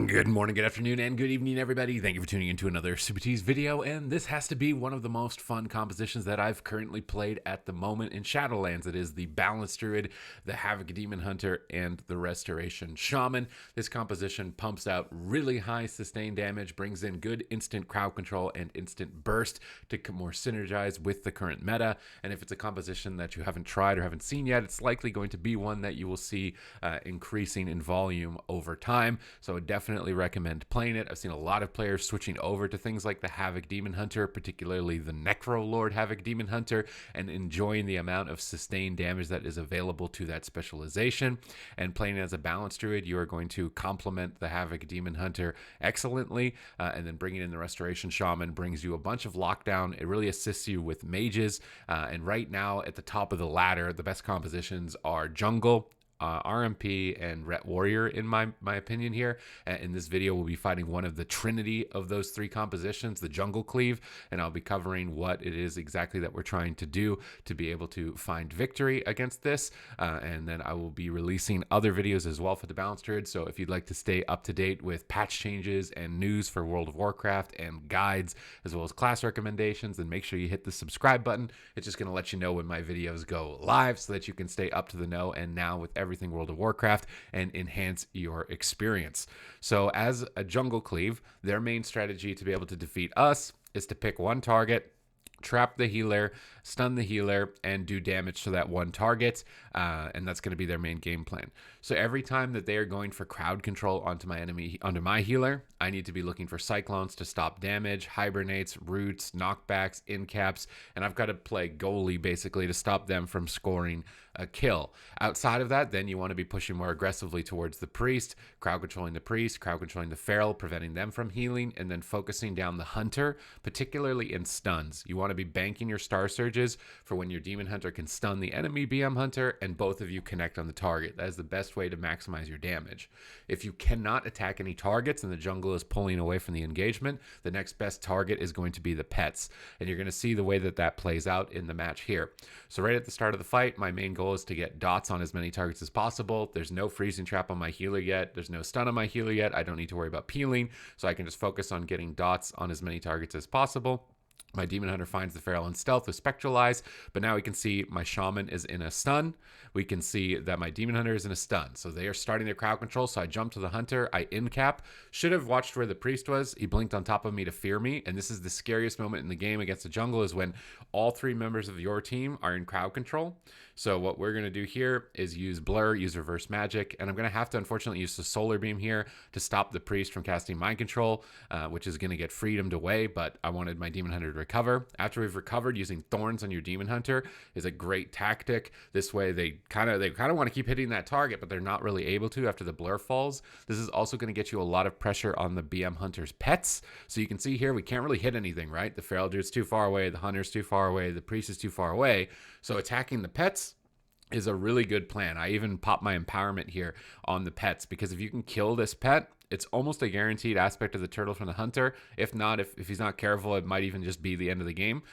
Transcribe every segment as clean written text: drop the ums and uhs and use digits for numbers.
Good morning, good afternoon, and good evening, everybody. Thank you for tuning into another Supatease video, and this has to be one of the most fun compositions that I've currently played at the moment in Shadowlands. It is the Balanced Druid, the Havoc Demon Hunter, and the Restoration Shaman. This composition pumps out really high sustained damage, brings in good instant crowd control and instant burst to more synergize with the current meta, and if it's a composition that you haven't tried or haven't seen yet, it's likely going to be one that you will see increasing in volume over time. So I definitely recommend playing it. I've seen a lot of players switching over to things like the Havoc Demon Hunter, particularly the Necro Lord Havoc Demon Hunter, and enjoying the amount of sustained damage that is available to that specialization. And playing as a Balanced Druid, you are going to complement the Havoc Demon Hunter excellently, and then bringing in the Restoration Shaman brings you a bunch of lockdown. It really assists you with mages, and right now at the top of the ladder, the best compositions are Jungle, RMP, and Ret Warrior, in my opinion here. In this video, we'll be fighting one of the trinity of those three compositions, the Jungle Cleave, and I'll be covering what it is exactly that we're trying to do to be able to find victory against this. And then I will be releasing other videos as well for the Balanced Druid. So if you'd like to stay up to date with patch changes and news for World of Warcraft and guides, as well as class recommendations, then make sure you hit the subscribe button. It's just going to let you know when my videos go live so that you can stay up to the know and now with everything World of Warcraft and enhance your experience. So as a Jungle Cleave, their main strategy to be able to defeat us is to pick one target, trap the healer, stun the healer, and do damage to that one target, and that's going to be their main game plan. So every time that they are going for crowd control onto my enemy, onto my healer, I need to be looking for cyclones to stop damage, hibernates, roots, knockbacks, incaps, and I've got to play goalie basically to stop them from scoring a kill. Outside of that, then you want to be pushing more aggressively towards the priest, crowd controlling the priest, crowd controlling the feral, preventing them from healing, and then focusing down the hunter, particularly in stuns. You want to be banking your star surges for when your demon hunter can stun the enemy BM hunter and both of you connect on the target. That is the best way to maximize your damage. If you cannot attack any targets and the jungle is pulling away from the engagement, the next best target is going to be the pets, and you're going to see the way that that plays out in the match here. So right at the start of the fight, my main goal is to get dots on as many targets as possible. There's no freezing trap on my healer yet. There's no stun on my healer yet. I don't need to worry about peeling, so I can just focus on getting dots on as many targets as possible. My Demon Hunter finds the Feral in stealth with Spectral Eyes, but now we can see my Shaman is in a stun. We can see that my Demon Hunter is in a stun. So they are starting their crowd control, so I jump to the Hunter, I incap. Should have watched where the Priest was. He blinked on top of me to fear me, and this is the scariest moment in the game against the jungle is when all three members of your team are in crowd control. So what we're going to do here is use Blur, use Reverse Magic, and I'm going to have to unfortunately use the Solar Beam here to stop the Priest from casting Mind Control, which is going to get freedomed away, but I wanted my Demon Hunter to recover. After we've recovered, using Thorns on your Demon Hunter is a great tactic. This way they kind of want to keep hitting that target, but they're not really able to after the Blur falls. This is also going to get you a lot of pressure on the BM Hunter's pets. So you can see here we can't really hit anything, right? The Feral Dude's too far away, the Hunter's too far away, the Priest is too far away. So attacking the pets is a really good plan. I even pop my empowerment here on the pets because if you can kill this pet, it's almost a guaranteed aspect of the turtle from the hunter. If not, if he's not careful, it might even just be the end of the game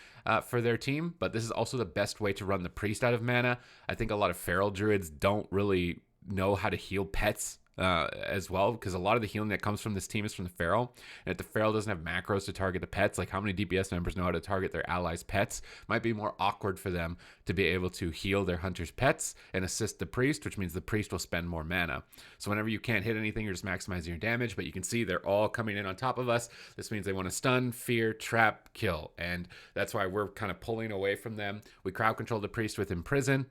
for their team. But this is also the best way to run the priest out of mana. I think a lot of feral druids don't really know how to heal pets as well, because a lot of the healing that comes from this team is from the feral, and if the feral doesn't have macros to target the pets, like how many DPS members know how to target their allies' pets, might be more awkward for them to be able to heal their hunter's pets and assist the priest, which means the priest will spend more mana. So whenever you can't hit anything, you're just maximizing your damage, but you can see they're all coming in on top of us. This means they want to stun, fear, trap, kill, and that's why we're kind of pulling away from them. We crowd control the priest with Imprison,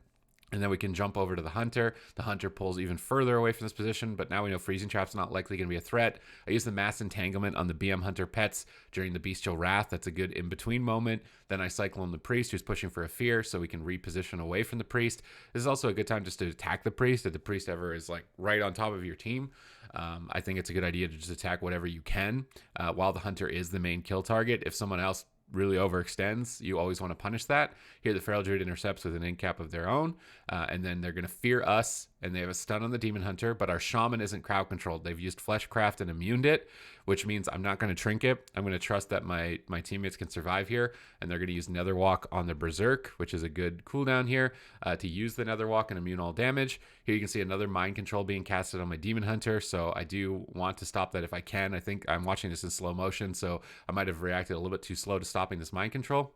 and then we can jump over to the Hunter. The Hunter pulls even further away from this position, but now we know Freezing Trap's not likely going to be a threat. I use the Mass Entanglement on the BM Hunter pets during the Bestial Wrath. That's a good in-between moment. Then I Cyclone the Priest, who's pushing for a Fear, so we can reposition away from the Priest. This is also a good time just to attack the Priest if the Priest ever is like right on top of your team. I think it's a good idea to just attack whatever you can while the Hunter is the main kill target. If someone else really overextends, you always want to punish that. Here the Feral Druid intercepts with an incap of their own, and then they're going to fear us and they have a stun on the Demon Hunter, but our Shaman isn't crowd controlled. They've used Fleshcraft and immuned it, which means I'm not going to trinket. I'm going to trust that my teammates can survive here, and they're going to use Netherwalk on the Berserk, which is a good cooldown here, to use the Netherwalk and immune all damage. Here you can see another Mind Control being casted on my Demon Hunter, so I do want to stop that if I can. I think I'm watching this in slow motion, so I might have reacted a little bit too slow to stopping this Mind Control.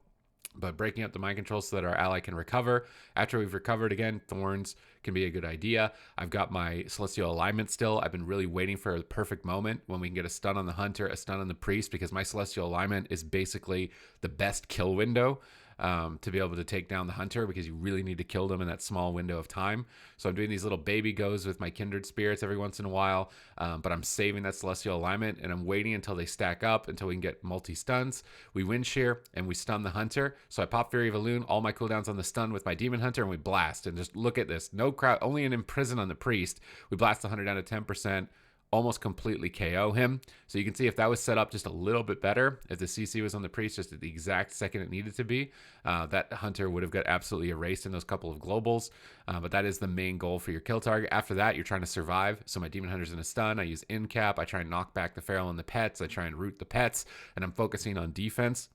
But breaking up the mind control so that our ally can recover. After we've recovered again, Thorns can be a good idea. I've got my Celestial Alignment still. I've been really waiting for a perfect moment when we can get a stun on the Hunter, a stun on the Priest, because my Celestial Alignment is basically the best kill window to be able to take down the Hunter, because you really need to kill them in that small window of time. So I'm doing these little baby goes with my Kindred Spirits every once in a while, but I'm saving that Celestial Alignment, and I'm waiting until they stack up, until we can get multi-stuns. We Wind Shear, and we stun the Hunter. So I pop Fury of Elune, all my cooldowns on the stun with my Demon Hunter, and we blast. And just look at this. No crowd, only an Imprison on the Priest. We blast the Hunter down to 10%. Almost completely KO him. So you can see if that was set up just a little bit better, if the CC was on the Priest just at the exact second it needed to be, that Hunter would have got absolutely erased in those couple of globals. But that is the main goal for your kill target. After that, you're trying to survive. So my Demon Hunter's in a stun. I use in cap. I try and knock back the Feral and the pets. I try and root the pets, and I'm focusing on defense.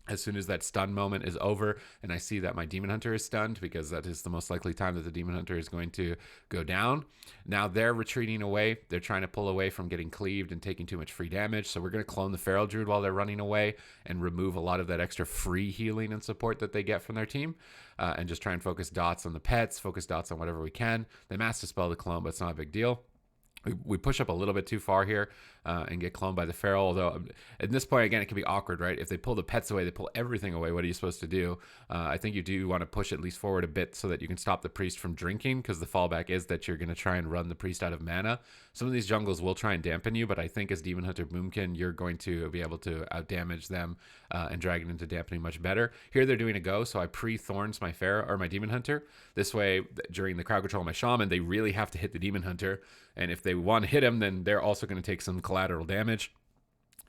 As soon as that stun moment is over and I see that my Demon Hunter is stunned, because that is the most likely time that the Demon Hunter is going to go down. Now they're retreating away. They're trying to pull away from getting cleaved and taking too much free damage. So we're going to clone the Feral Druid while they're running away and remove a lot of that extra free healing and support that they get from their team. And just try and focus dots on the pets, focus dots on whatever we can. They mass dispel the clone, but it's not a big deal. We push up a little bit too far here and get cloned by the Feral, although at this point, again, it can be awkward, right? If they pull the pets away, they pull everything away. What are you supposed to do? I think you do want to push at least forward a bit so that you can stop the Priest from drinking, because the fallback is that you're going to try and run the Priest out of mana. Some of these jungles will try and dampen you, but I think as Demon Hunter Boomkin, you're going to be able to outdamage them and drag it into dampening much better. Here they're doing a go, so I pre-thorns my Feral or my Demon Hunter. This way, during the crowd control of my Shaman, they really have to hit the Demon Hunter, and if they want to hit him, then they're also going to take some collateral damage.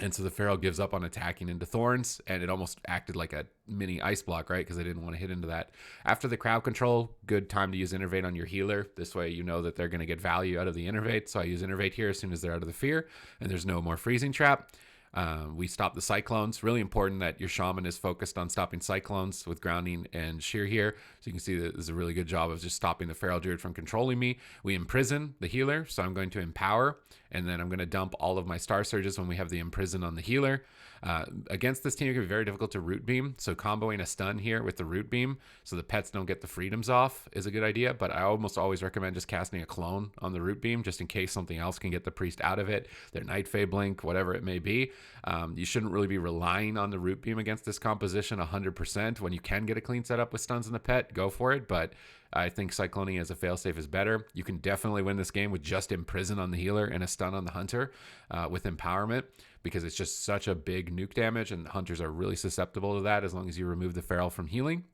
And so the Feral gives up on attacking into Thorns, and it almost acted like a mini ice block, right? Because they didn't want to hit into that. After the crowd control, good time to use Innervate on your healer. This way you know that they're going to get value out of the Innervate. So I use Innervate here as soon as they're out of the fear, and there's no more freezing trap. We stop the Cyclones. Really important that your Shaman is focused on stopping Cyclones with grounding and shear here. So you can see that this is a really good job of just stopping the Feral Druid from controlling me. We imprison the healer, so I'm going to empower, and then I'm going to dump all of my Star Surges when we have the imprison on the healer. Against this team, it can be very difficult to root beam, so comboing a stun here with the root beam so the pets don't get the freedoms off is a good idea, but I almost always recommend just casting a clone on the root beam just in case something else can get the Priest out of it, their Night Fae Blink, whatever it may be. You shouldn't really be relying on the root beam against this composition 100%. When you can get a clean setup with stuns in the pet, go for it, but I think Cycloning as a failsafe is better. You can definitely win this game with just Imprison on the healer and a stun on the Hunter with Empowerment, because it's just such a big nuke damage, and Hunters are really susceptible to that as long as you remove the Feral from healing.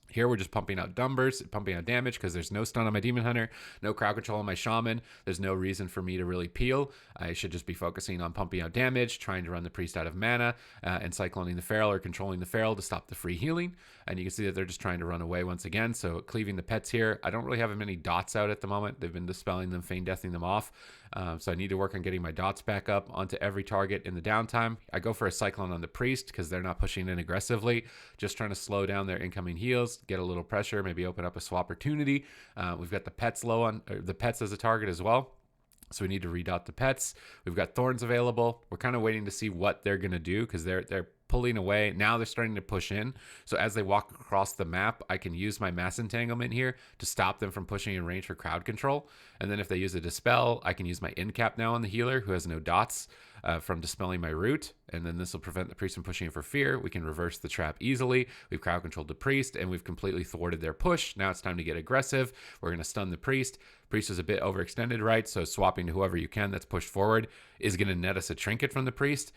Here we're just pumping out numbers, pumping out damage, because there's no stun on my Demon Hunter, no crowd control on my Shaman. There's no reason for me to really peel. I should just be focusing on pumping out damage, trying to run the Priest out of mana, and cycloning the Feral or controlling the Feral to stop the free healing. And you can see that they're just trying to run away once again. So cleaving the pets here. I don't really have many dots out at the moment. They've been dispelling them, feign deathing them off. So I need to work on getting my dots back up onto every target in the downtime. I go for a Cyclone on the Priest because they're not pushing in aggressively, just trying to slow down their incoming heals, get a little pressure, maybe open up a swap opportunity. We've got the pets low on the pets as a target as well. So we need to redot the pets. We've got Thorns available. We're kind of waiting to see what they're going to do because they're pulling away. Now they're starting to push in. So as they walk across the map, I can use my Mass Entanglement here to stop them from pushing in range for crowd control. And then if they use a Dispel, I can use my End Cap now on the healer who has no dots from dispelling my root. And then this will prevent the Priest from pushing in for fear. We can reverse the trap easily. We've crowd controlled the Priest and we've completely thwarted their push. Now it's time to get aggressive. We're going to stun the Priest. Priest is a bit overextended, right? So swapping to whoever you can that's pushed forward is going to net us a trinket from the Priest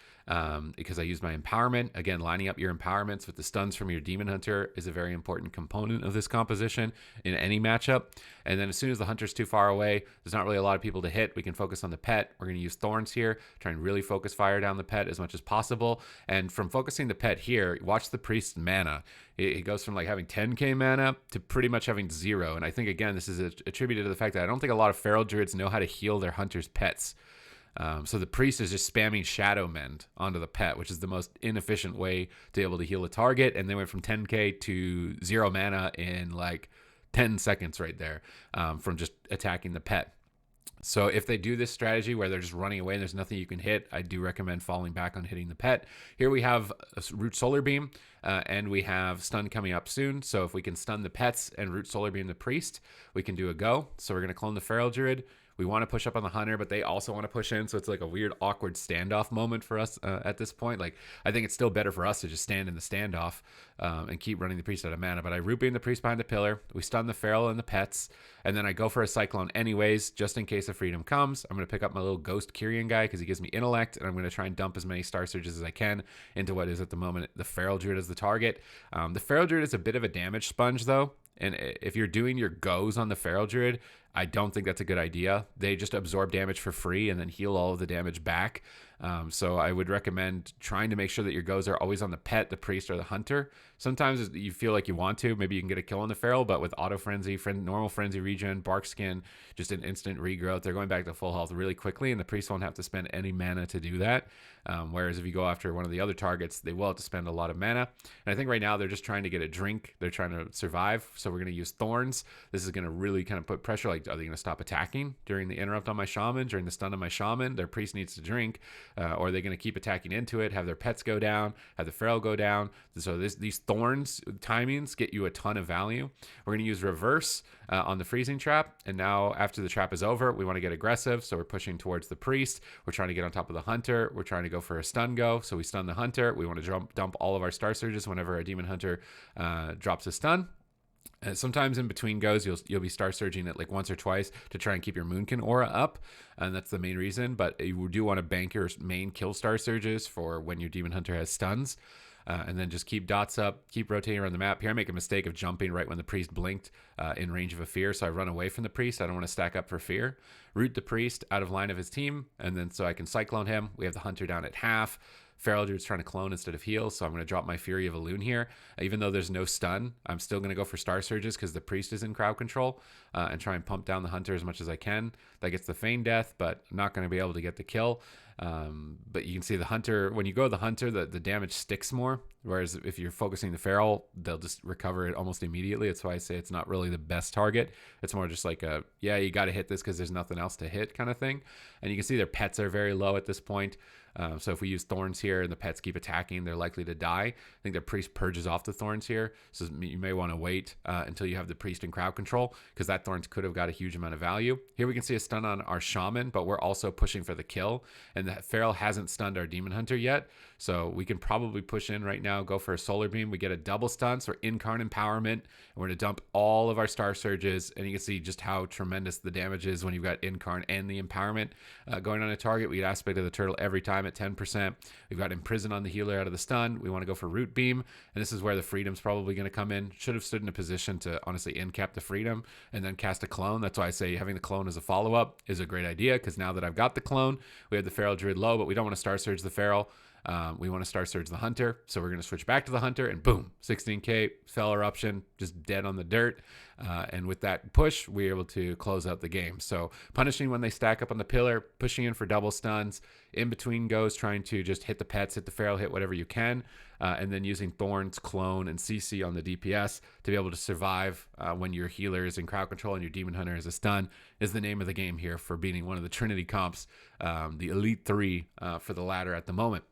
because I used my empowerment. Again, lining up your empowerments with the stuns from your Demon Hunter is a very important component of this composition in any matchup. And then as soon as the Hunter's too far away, there's not really a lot of people to hit. We can focus on the pet. We're going to use Thorns here, try and really really focus fire down the pet as much as possible. And from focusing the pet here, watch the priest's mana. It goes from like having 10k mana to pretty much having 0. And I think, again, this is attributed to the fact that I don't think a lot of feral druids know how to heal their hunter's pets. So the priest is just spamming Shadow Mend onto the pet, which is the most inefficient way to be able to heal a target. And they went from 10k to 0 mana in like 10 seconds right there, from just attacking the pet. So if they do this strategy where they're just running away and there's nothing you can hit, I do recommend falling back on hitting the pet. Here we have a Root Solar Beam, and we have stun coming up soon. So if we can stun the pets and Root Solar Beam the priest, we can do a go. So we're going to clone the Feral Druid. We want to push up on the hunter, but they also want to push in. So it's like a weird, awkward standoff moment for us at this point. Like, I think it's still better for us to just stand in the standoff and keep running the priest out of mana. But I root beam the priest behind the pillar. We stun the feral and the pets. And then I go for a cyclone anyways, just in case a freedom comes. I'm going to pick up my little ghost Kyrian guy because he gives me intellect. And I'm going to try and dump as many Star Surges as I can into what is at the moment the Feral Druid as the target. The Feral Druid is a bit of a damage sponge though. And if you're doing your goes on the Feral Druid, I don't think that's a good idea. They just absorb damage for free and then heal all of the damage back. So I would recommend trying to make sure that your goes are always on the pet, the priest, or the hunter. Sometimes you feel like you want to. Maybe you can get a kill on the feral, but with auto frenzy, normal frenzy regen, bark skin, just an instant regrowth, they're going back to full health really quickly, and the priest won't have to spend any mana to do that. Whereas if you go after one of the other targets, they will have to spend a lot of mana. And I think right now they're just trying to get a drink. They're trying to survive. So we're going to use thorns. This is going to really kind of put pressure. Like, are they going to stop attacking during the interrupt on my shaman, during the stun on my shaman? Their priest needs to drink. Or are they going to keep attacking into it, have their pets go down, have the feral go down? So these thorns timings get you a ton of value. We're going to use reverse on the freezing trap. And now after the trap is over, we want to get aggressive. So we're pushing towards the priest. We're trying to get on top of the hunter. We're trying to go for a stun go. So we stun the hunter. We want to dump all of our Star Surges whenever a demon hunter drops a stun. Sometimes in between goes, you'll be Star Surging it like once or twice to try and keep your Moonkin aura up, and that's the main reason. But you do want to bank your main kill Star Surges for when your Demon Hunter has stuns, and then just keep dots up, keep rotating around the map. Here I make a mistake of jumping right when the priest blinked in range of a fear, so I run away from the priest. I don't want to stack up for fear. Root the priest out of line of his team, and then so I can cyclone him. We have the hunter down at half. Feral Druid's trying to clone instead of heal, so I'm going to drop my Fury of Elune here. Even though there's no stun, I'm still going to go for Star Surges because the priest is in crowd control, and try and pump down the hunter as much as I can. That gets the feign death, but I'm not going to be able to get the kill. But you can see the hunter, when you go the hunter, the damage sticks more, whereas if you're focusing the feral, they'll just recover it almost immediately. That's why I say it's not really the best target. It's more just like a, yeah, you got to hit this because there's nothing else to hit kind of thing. And you can see their pets are very low at this point. So if we use thorns here and the pets keep attacking, they're likely to die. I think the priest purges off the thorns here. So you may want to wait until you have the priest in crowd control, because that thorns could have got a huge amount of value. Here we can see a stun on our shaman, but we're also pushing for the kill. And the feral hasn't stunned our demon hunter yet. So we can probably push in right now, go for a solar beam. We get a double stun, so Incarn Empowerment. And we're going to dump all of our Star Surges. And you can see just how tremendous the damage is when you've got Incarn and the Empowerment going on a target. We get Aspect of the Turtle every time at 10%. We've got Imprison on the healer out of the stun. We want to go for Root Beam. And this is where the Freedom's probably going to come in. Should have stood in a position to honestly in-cap the Freedom and then cast a clone. That's why I say having the clone as a follow-up is a great idea, because now that I've got the clone, we have the Feral Druid low, but we don't want to Star Surge the Feral. We want to Star Surge the hunter, so we're going to switch back to the hunter, and boom, 16k, Fell Eruption, just dead on the dirt. And with that push, we're able to close out the game. So punishing when they stack up on the pillar, pushing in for double stuns, in between goes, trying to just hit the pets, hit the feral, hit whatever you can, and then using Thorns, Clone, and CC on the DPS to be able to survive when your healer is in crowd control and your Demon Hunter is a stun is the name of the game here for beating one of the Trinity comps, the Elite 3 for the ladder at the moment.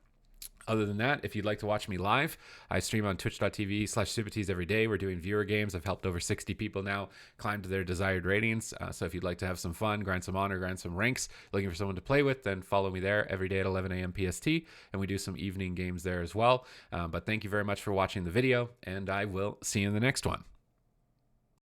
Other than that, if you'd like to watch me live, I stream on twitch.tv/Supatease every day. We're doing viewer games. I've helped over 60 people now climb to their desired ratings. So if you'd like to have some fun, grind some honor, grind some ranks, looking for someone to play with, then follow me there every day at 11 a.m. PST. And we do some evening games there as well. But thank you very much for watching the video, and I will see you in the next one.